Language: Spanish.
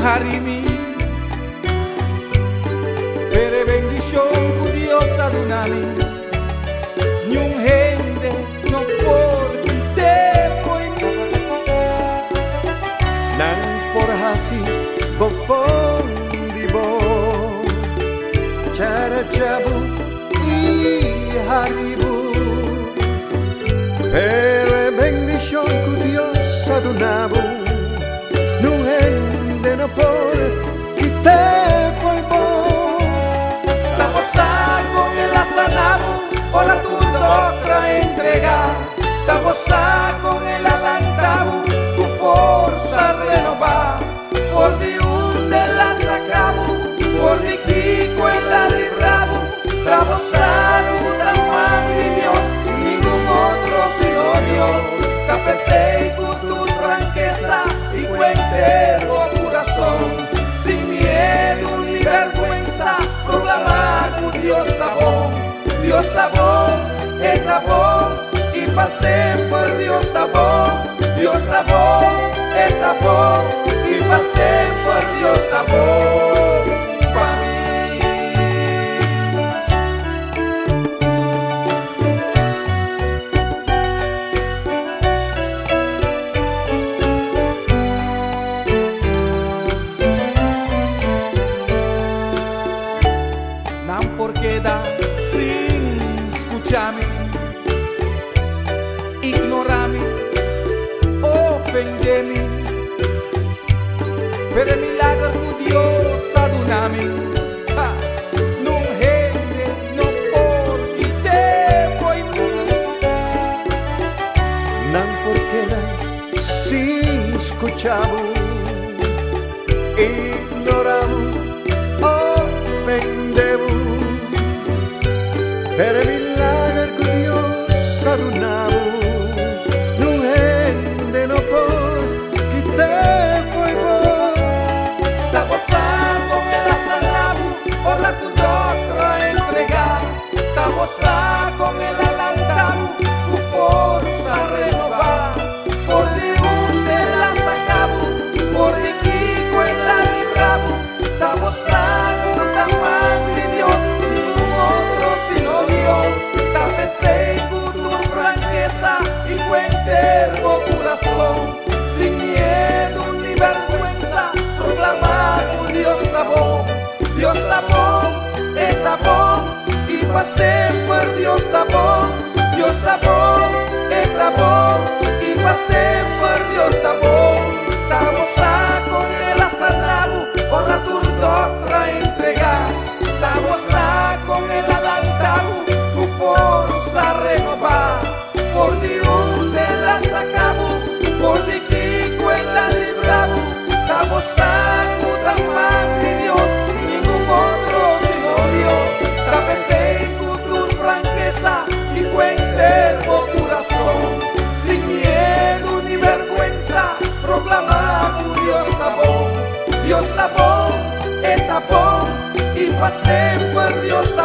harimi per bendición ku Dios adunami nyung hende no por te foi mi nan por hasi bofon di bo cara chabu i haribu per bendición ku Dios adunabu nun hende no por te foi bo ta gozar con el asanabu por la tu otra entrega ta gozar con el alantabu tu fuerza renovar por di un de la sacabu por di kiko en la librabu ta gozar un man de Dios ningún otro sino Dios ta pesei con tu franqueza y cuentero corazón sin miedo ni vergüenza proclamar que Dios está bon, y pasé por Dios está bon, y pasé por Dios está bon, pa' mí. Nan por quedar sin escucharme, ignorarme, ofenderme, pero el milagro que Dios adunami, no gente, no porque te foi mí. nan por quedar sin escuchabo ignorabo ofendebo per milagre que Dios adunabo nun hende no por que te foi bo Ta gozar con el asanabu por la tu otra entregar, ta gozar con el alantabu tu fuerza renovar, por de un de la sacabu, por de kiko en la librabu, ta gozar con tan man de Dios, ningún otro sino Dios, ta pesei con tu franqueza y cuentero corazón, sin miedo ni vergüenza, proclamar que Dios está bon, y pasé por Dios está bon, y pasé por Dios está bon, ta gozar con el asanabu, por la tu otra entregar, ta gozar con el alantabu, tu fuerza renovar, por di un de la sacabu, por di kiko en la librabu, ta gozar con tan man de Dios, ningún otro sino Dios, ta pesei con tu franqueza y cuentero corazón, sin miedo ni vergüenza, proclamar que Dios está bon, y pasé por Dios está